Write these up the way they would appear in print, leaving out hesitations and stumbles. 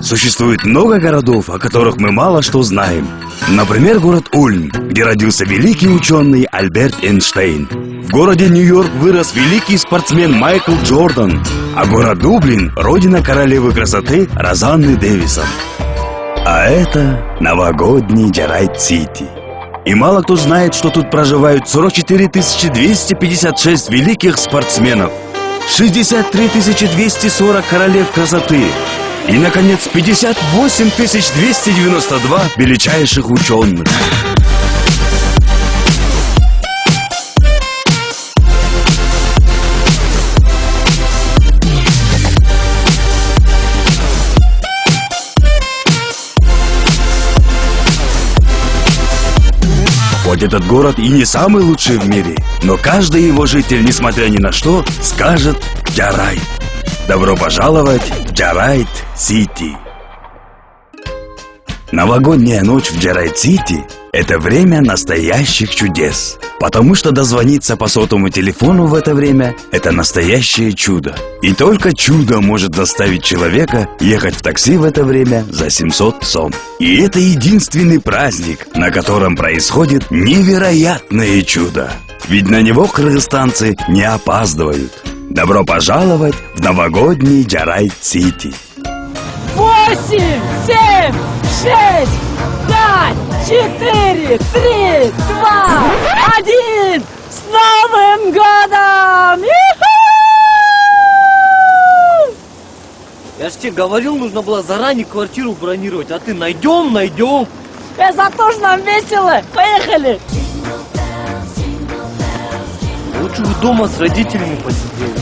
Существует много городов, о которых мы мало что знаем. Например, город Ульм, где родился великий ученый Альберт Эйнштейн. В городе Нью-Йорк вырос великий спортсмен Майкл Джордан. А город Дублин – родина королевы красоты Розанны Дэвисон. А это новогодний Джарайт-Сити. И мало кто знает, что тут проживают 44 256 великих спортсменов, 63 240 королев красоты и, наконец, 58 292 величайших ученых. Хоть этот город и не самый лучший в мире, но каждый его житель, несмотря ни на что, скажет «Джарайт». Добро пожаловать в Джарайт-Сити. Новогодняя ночь в Джарайт-Сити – это время настоящих чудес. Потому что дозвониться по сотовому телефону в это время – это настоящее чудо. И только чудо может заставить человека ехать в такси в это время за 700 сом. И это единственный праздник, на котором происходит невероятное чудо. Ведь на него кыргызстанцы не опаздывают. Добро пожаловать в новогодний Джарайт-Сити. 8, 7, 6, 5, 4, 3, 2, 1! С Новым годом! Я ж тебе говорил, нужно было заранее квартиру бронировать, а ты найдем. Зато ж нам весело! Поехали! Лучше бы дома с родителями посидели.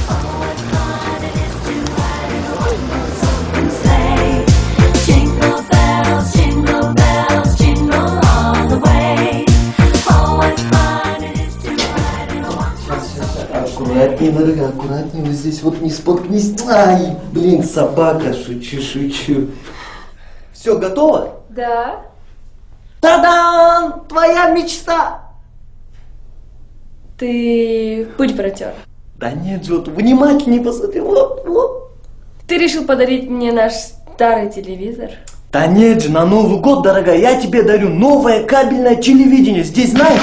Аккуратнее, дорогая, аккуратнее, вот здесь вот не споткнись. Ай, блин, собака, шучу. Все, готово? Да. Та-дам! Твоя мечта! Ты пыль протер. Да нет, Джот, внимательнее посмотри, вот. Ты решил подарить мне наш старый телевизор? Да нет же, на Новый год, дорогая, я тебе дарю новое кабельное телевидение. Здесь, знаешь,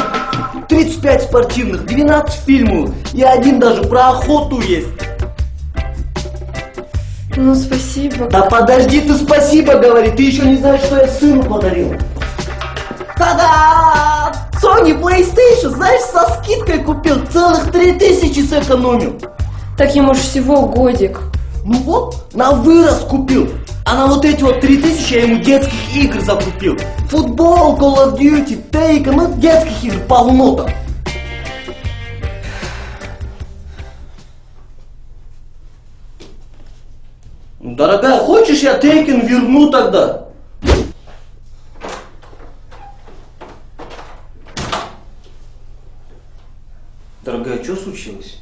35 спортивных, 12 фильмов и один даже про охоту есть. Ну, спасибо. Да подожди ты спасибо говори, ты еще не знаешь, что я сыну подарил. Та-да! Sony PlayStation, знаешь, со скидкой купил, целых 3000 сэкономил. Так ему ж всего годик. Ну вот, на вырос купил. А на вот эти вот 3000 я ему детских игр закупил. Футбол, Call of Duty, Taken, ну детских игр полно там. Дорогая, хочешь я Taken верну тогда? Дорогая, что случилось?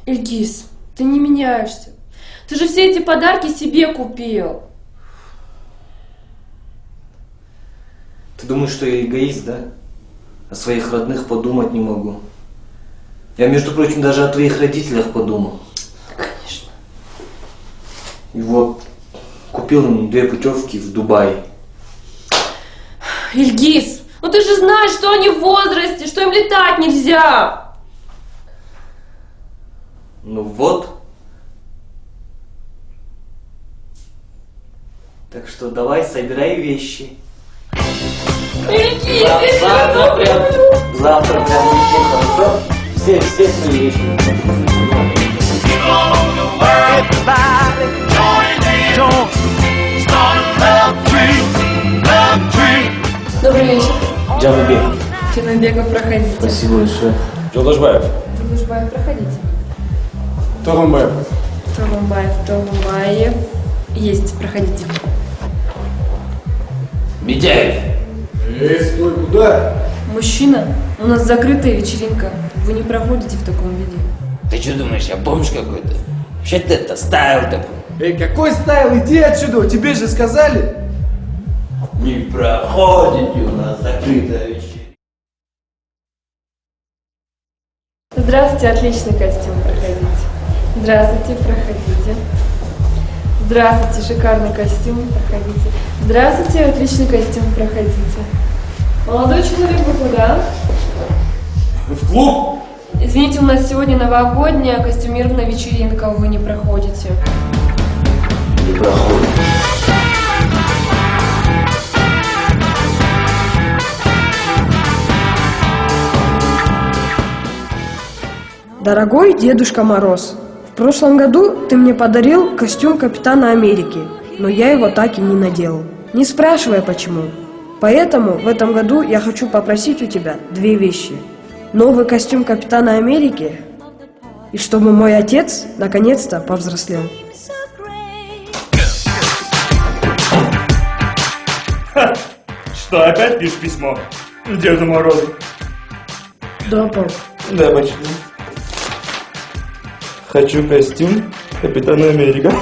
Ильгиз, ты не меняешься. Ты же все эти подарки себе купил. Ты думаешь, что я эгоист, да? О своих родных подумать не могу. Я, между прочим, даже о твоих родителях подумал. Конечно. И вот, купил им 2 путевки в Дубай. Ильгиз, ну ты же знаешь, что они в возрасте, что им летать нельзя. Ну вот. Так что давай, собирай вещи. Ильгиз, Завтра прям летим, хорошо? Все свои вещи. Добрый вечер. Джанубек. Чинобеков, проходите. Спасибо большое. Жолдашбаев. Жолдашбаев, проходите. Толумбаев. Толумбаев. Есть, проходите. Митяев. Стой, куда? Мужчина, у нас закрытая вечеринка. Вы не проходите в таком виде. Ты что думаешь, я бомж какой-то? Вообще-то это стайл такой. Какой стайл? Иди отсюда, тебе же сказали. Не проходите, у нас закрытая вечеринка. Здравствуйте, отличный костюм, проходите. Здравствуйте, проходите. Здравствуйте, шикарный костюм, проходите. Здравствуйте, отличный костюм, проходите. Молодой человек, вы куда? В клуб? Извините, у нас сегодня новогодняя костюмированная вечеринка, вы не проходите. Не проходит. Дорогой Дедушка Мороз, в прошлом году ты мне подарил костюм Капитана Америки, но я его так и не надел. Не спрашивай почему. Поэтому в этом году я хочу попросить у тебя две вещи. Новый костюм Капитана Америки и чтобы мой отец наконец-то повзрослел. Что, опять пишешь письмо Деду Морозу? Да, пап. Да, почему? Хочу костюм Капитана Америка.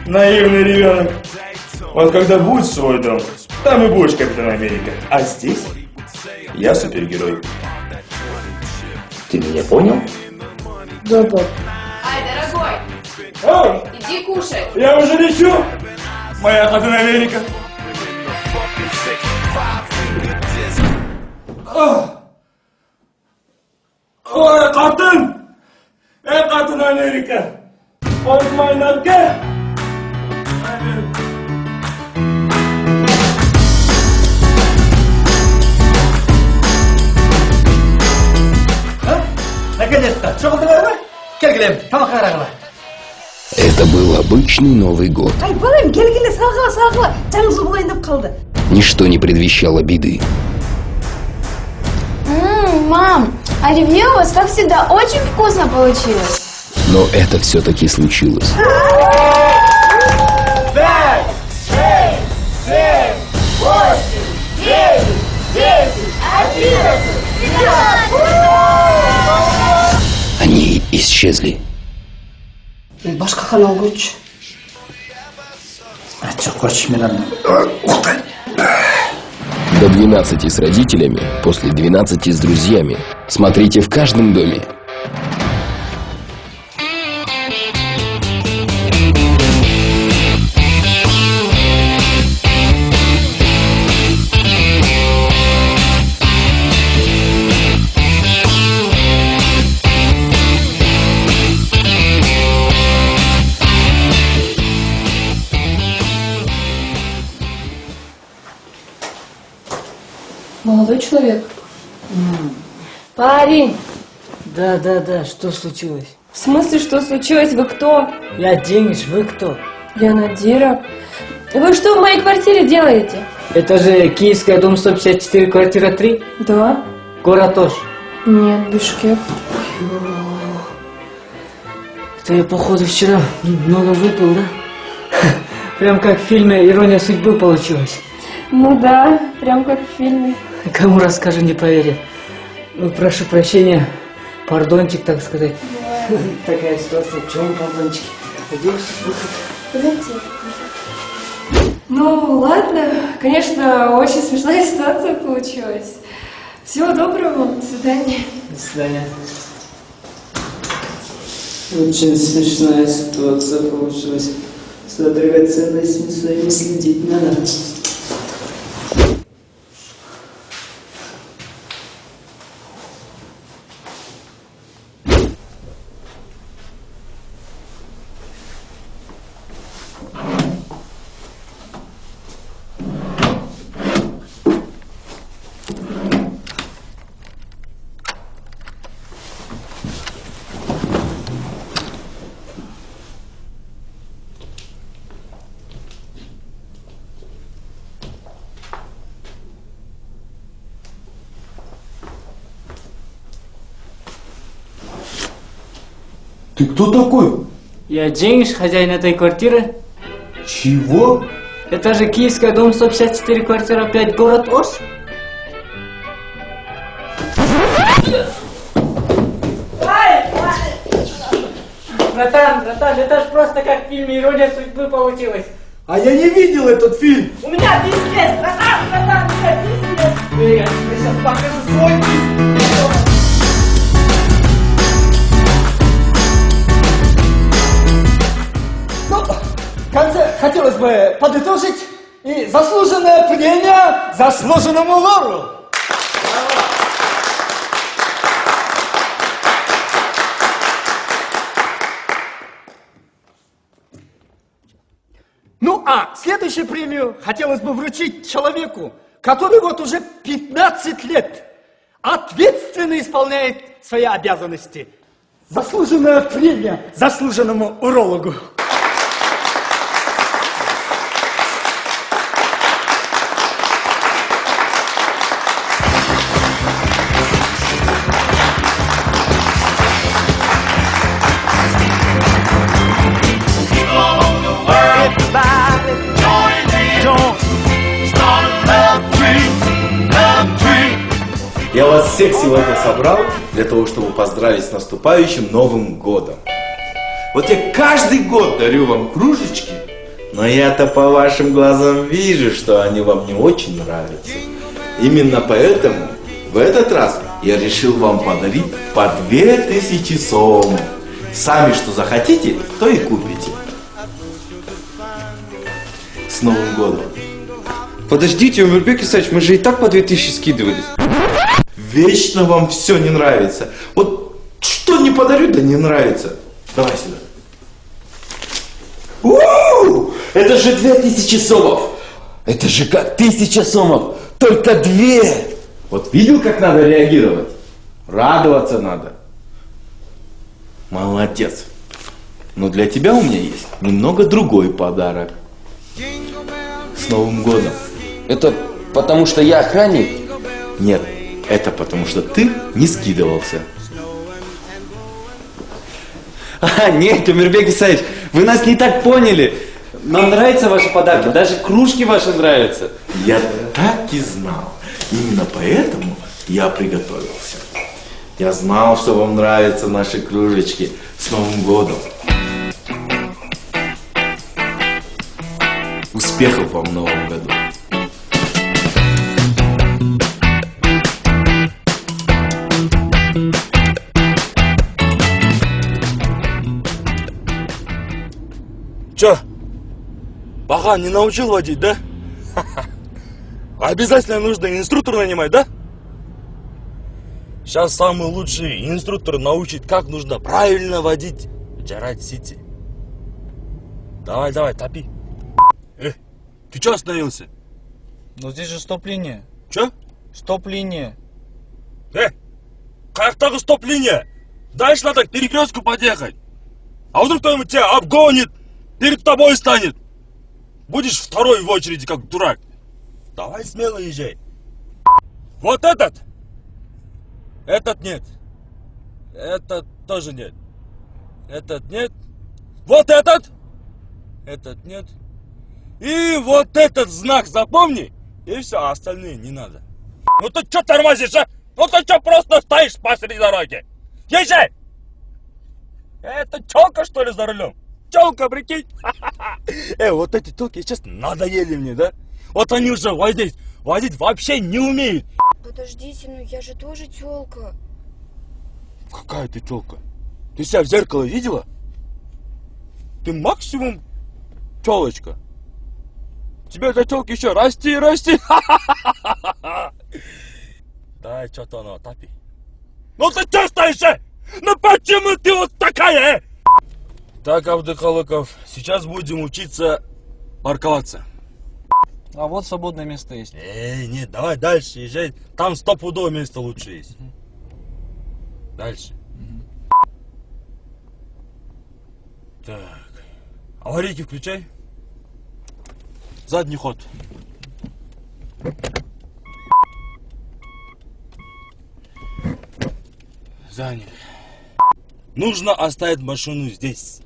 Наивный ребенок. Вот когда будет свой дом, там и будешь Капитан Америка. А здесь я супергерой. Ты меня понял? Да, пап. Ай, дорогой, О, иди кушать. я уже лечу. Моя Капитан Америка. Ой, Капитан! Капитан Америка! Он мой нога! Наконец-то! Что вы говорили? Келгелем, тамаққа. Это был обычный Новый год. Ай, балам, келгеле, сағыла, жаңа жыл болайын деп қалды. Ничто не предвещало беды. Мам, оливье у вас, как всегда, очень вкусно получилось. Но это все-таки случилось. 5, 6, 7, 8, 9, 10, 11, 12. Они исчезли. Башқа канал көрші. Что хочешь, Миранда? До 12 с родителями, после 12 с друзьями. Смотрите в каждом доме. Молодой человек. Парень! Да, что случилось? В смысле, что случилось? Вы кто? Я Денис, вы кто? Я Надира. Вы что в моей квартире делаете? Это же Киевская, дом 154, квартира 3? Да. Город Ош. Нет, Бишкек. Ты, походу, вчера много выпил, да? Прям как в фильме «Ирония судьбы» получилось. Ну да, прям как в фильме. Кому расскажу, не поверят. Ну, прошу прощения, пардончик, так сказать. Такая ситуация, в чем пардончик? Подожди. Ну, ладно. Конечно, очень смешная ситуация получилась. Всего доброго вам, до свидания. До свидания. Очень смешная ситуация получилась. За драгоценностями своими следить надо. Ты кто такой? Я Денис, хозяин этой квартиры. Чего? Это же Киевская, дом 154, квартира 5, город Ош. Братан, это ж просто как в фильме «Ирония судьбы» получилось. А я не видел этот фильм. У меня пиздец, братан, у меня пиздец. Я тебе сейчас покажу свой пиздец. хотелось бы подытожить и заслуженная премия заслуженному лору. Ну а следующую премию хотелось бы вручить человеку, который вот уже 15 лет ответственно исполняет свои обязанности. Заслуженная премия заслуженному урологу. Я вас всех сегодня собрал для того, чтобы поздравить с наступающим Новым годом. Вот я каждый год дарю вам кружечки, но я-то по вашим глазам вижу, что они вам не очень нравятся. Именно поэтому в этот раз я решил вам подарить по 2000 сомов. Сами что захотите, то и купите. С Новым годом! Подождите, Умирбек Исаевич, мы же и так по 2000 скидывались. Вечно вам все не нравится. Вот что не подарю, да не нравится. Давай сюда. У-у-у! Это же 2000 сомов! Это же как 1000 сомов! Только 2! Вот видел, как надо реагировать? Радоваться надо. Молодец. Но для тебя у меня есть немного другой подарок. С Новым годом. Это потому что я охранник? Нет, это потому что ты не скидывался. Нет, Умирбек Исаевич, вы нас не так поняли. Нам нравятся ваши подарки, даже кружки ваши нравятся. Я так и знал. Именно поэтому я приготовился. Я знал, что вам нравятся наши кружечки. С Новым годом. Успехов вам в Новом году. Чё? Пока не научил водить, да? Обязательно нужно инструктора нанимать, да? Сейчас самый лучший инструктор научит, как нужно правильно водить Джарат-Сити. Давай, давай, топи. Ты чё остановился? Но здесь же стоп-линия. Чё? Стоп-линия. Как так стоп-линия? Дальше надо к перекрестку подъехать. А вдруг кто-нибудь тебя обгонит, перед тобой станет. Будешь второй в очереди, как дурак. Давай смело езжай. Вот этот. Этот нет. Этот тоже нет. Этот нет. Вот этот. Этот нет. И вот этот знак запомни. И все, а остальные не надо. Ну ты что тормозишь, а? Ну ты что просто стоишь посреди дороги? Езжай! Это челка, что ли, за рулем? Челка, прикинь? Вот эти телки сейчас надоели мне, да? Вот они уже водить вообще не умеют. Подождите, ну я же тоже тёлка. Какая ты телка? Ты себя в зеркало видела? Ты максимум телочка. Тебе до телки еще расти, расти. Дай что-то оно, топи. Ну ты что стоишь? Ну почему ты вот такая? Так, Абдыкалыков, сейчас будем учиться парковаться. А вот свободное место есть. Нет, давай дальше езжай. Там стопудово место лучше есть. Дальше. Так. Аварийки включай. Задний ход. Заняли. Нужно оставить машину здесь.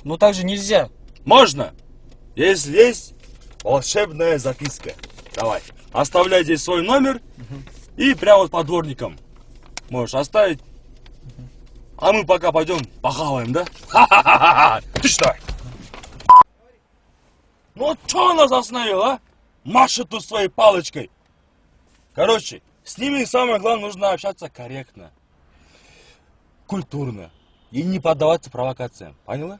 Ну так же нельзя. Можно, если есть волшебная записка. Давай, оставляй здесь свой номер и прямо вот под дворником можешь оставить. А мы пока пойдем похаваем, да? Ха-ха-ха-ха! Ты что? Ну что нас остановил, а? Машет тут своей палочкой. Короче, с ними самое главное нужно общаться корректно, культурно и не поддаваться провокациям. Поняла?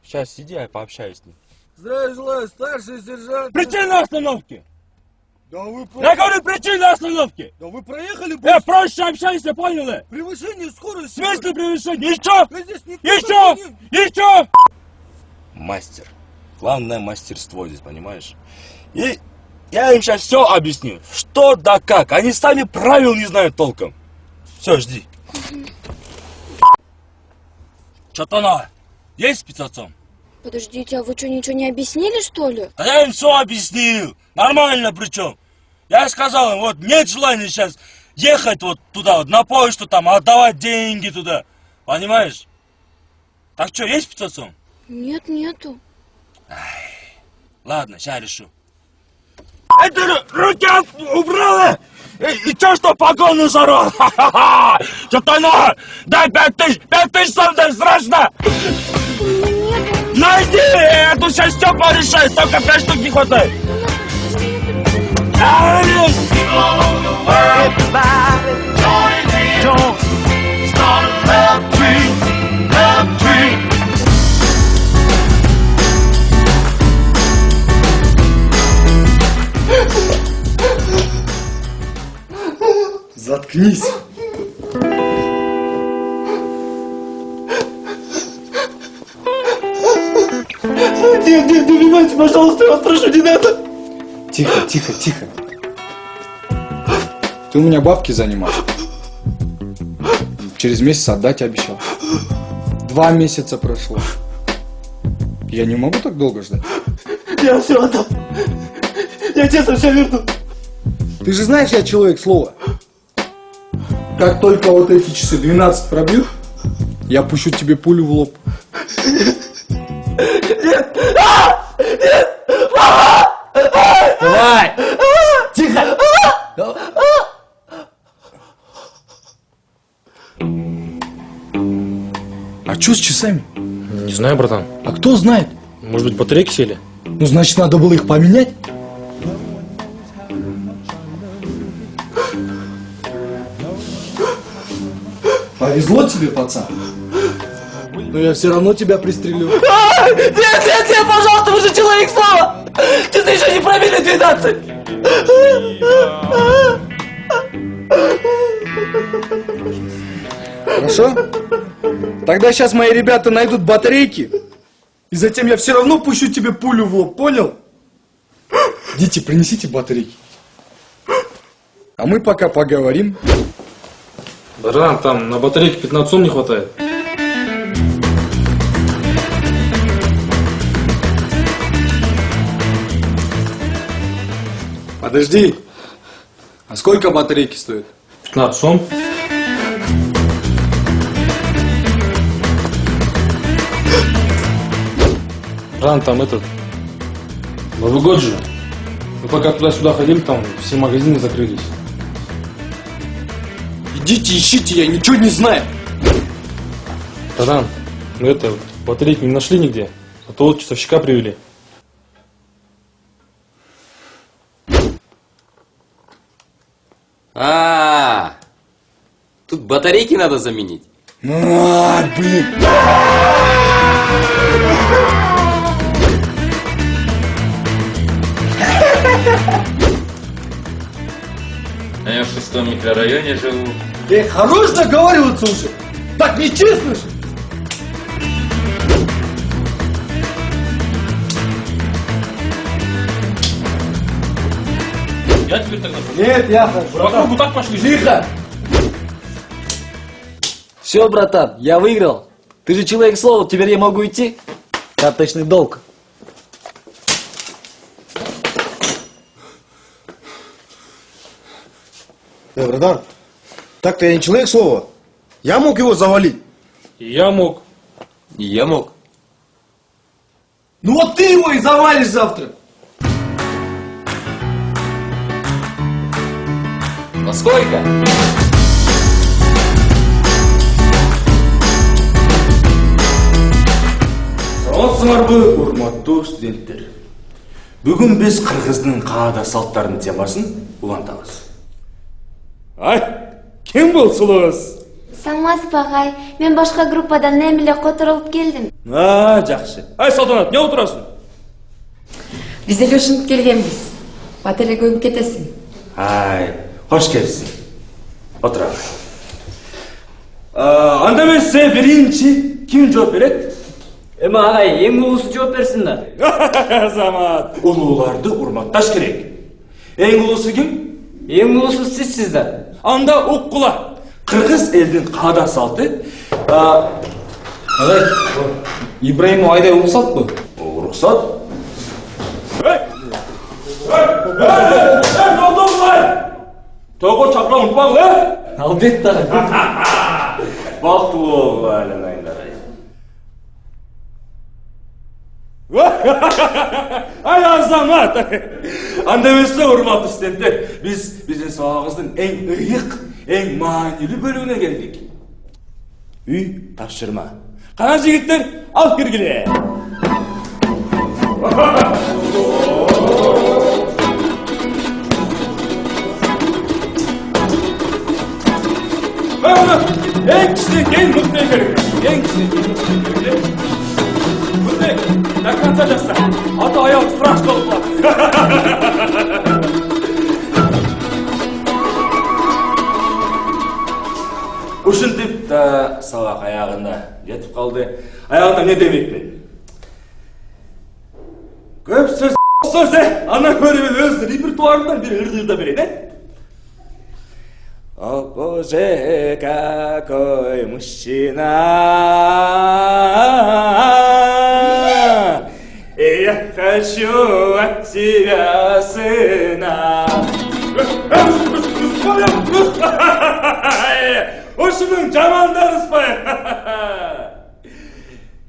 Сейчас сиди, я пообщаюсь с ним. Здравия желаю, старший сержант. Причина остановки! Да вы Я говорю, причина остановки! Да вы проехали Проще общайся, понял? превышение В скорости. смысле превышение? Еще! Да здесь никто Еще! Еще! Мастер. Главное мастерство здесь, понимаешь? И я им сейчас все объясню. Что да как. Они сами правил не знают толком. Все, жди. Чатана, есть спецотцом? Подождите, а вы что, ничего не объяснили, что ли? Да я им все объяснил. Нормально причем. Я сказал им, вот нет желания сейчас ехать вот туда, вот на почту там, отдавать деньги туда. Понимаешь? Так что, есть спецотцом? Нет, нету. Ладно, сейчас решу. Это руки убрала! И чё, что погону зарол? Ха-ха-ха! Чатана! Дай 5000! 5000 сам дай срочно! Найди! Я тут сейчас все порешаю, только 5 штук не хватает! Заткнись. Нет, не убивайте, пожалуйста, я вас прошу, не надо. Тихо, тихо, тихо. Ты у меня бабки занимал. Через месяц отдать обещал. 2 месяца прошло. Я не могу так долго ждать. Я все отдам. Я честно все верну. Ты же знаешь, я человек слова. Как только вот эти часы 12 пробьют, я пущу тебе пулю в лоб. Давай! Тихо! А что с часами? Не знаю, братан. А кто знает? Может быть, батарейки сели? Ну, значит, надо было их поменять. Повезло тебе, пацан. Но я все равно тебя пристрелю. Нет, пожалуйста, вы же человек слова! Часы еще не пробили 12! Хорошо? Тогда сейчас мои ребята найдут батарейки, и затем я все равно пущу тебе пулю в лоб, понял? Идите, принесите батарейки. А мы пока поговорим. Братан, там на батарейке 15 сом не хватает. Подожди. А сколько батарейки стоят? 15 сом. Братан, там этот... Новый год же. Мы пока туда-сюда ходили, там все магазины закрылись. Идите, ищите, я ничего не знаю. Братан, ну это, батарейки не нашли нигде. А то вот часовщика привели. Тут батарейки надо заменить. Блин. Я в 6-м микрорайоне живу. Хорош договариваться уже. Так нечестно же. Я теперь тогда... Нет, я хожу. Попробуй так пошли. Тихо. Все, братан, я выиграл. Ты же человек слова, теперь я могу идти. Карточный долг. Братан, так-то я не человек слова. Я мог его завалить. И я мог. И я мог. Ну вот ты его и завалишь завтра. Во сколько? Саламатсыңарбы, урматтуу студенттер. Бүгүн биз кыргыздын каада салттарын темасын улантабыз. Ай, ким бул сулугуз? Самас багай, мен башка группадан эмиле которулуп келдим. Жакшы. Ай, Салтанат, не отурасың? Biz de üşünüp kelgenbiz. Бателе көйүп кетесиң. Ай, хош келипсиң. Отура. Анда мен сизе биринчи ким жооп берет? Эми агай, эң улуусу жооп берсин да. Азамат, улууларды урматташ керек. Эң улуусу ким? Эң улуусу сизсиз да. Анда уккула. Кыргыз элдин каада салты. Агай, Ибраимов айдай уруксатпы? Уруксат? Тоого чапкан унутпагыла, э? Албетте. Бактылуу болгула айlanайдар. Ай Азамат! Анда эмесе урматтуу студенттер, биздин сабагыбыздын эң ыйык, эң маанилүү бөлүгүнө келдик. Үй тапшырма. Кана жигиттер, алып киргиле. Эң кичинекей мыкты керек. Эң кичинекей. Мындай до конца жаста. Ата аял страшно болуп калат. Ушинтип да сабак аягында жетип калды. Аягында не демекмин? Көп сөз, ана көрүп өз репертуарымдан бир ырдыйда берейин, э? О боже, какой мужчина! Я хочу от тебя сына! Ушунун жамандарыспай!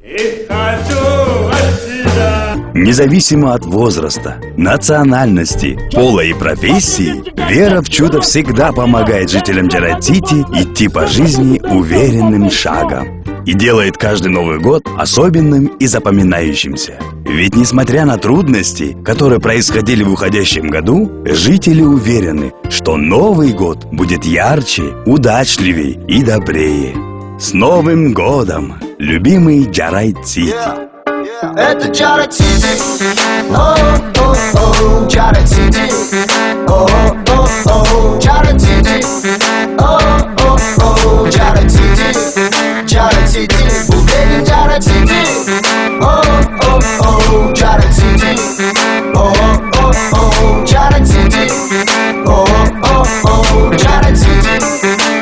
И хочу от тебя! Независимо от возраста, национальности, пола и профессии, вера в чудо всегда помогает жителям Джарайт-Сити идти по жизни уверенным шагом и делает каждый Новый год особенным и запоминающимся. Ведь несмотря на трудности, которые происходили в уходящем году, жители уверены, что Новый год будет ярче, удачливее и добрее. С Новым годом, любимый Джарайт-Сити! Это Джарайт-Сити, о-о-о, Джарайт-Сити, о-о-о, Джарайт-Сити, о-о-о, Джарайт-Сити, Джарайт-Сити, уверен Джарайт-Сити, о-о-о, Джарайт-Сити, о-о-о, Джарайт-Сити, о-о-о, Джарайт-Сити,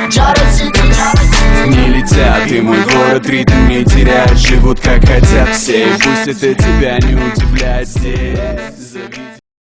Джарайт-Сити. Не летят, и мой город ритм не теряют, живут как хотят все, и пусть это тебя не удивляет здесь.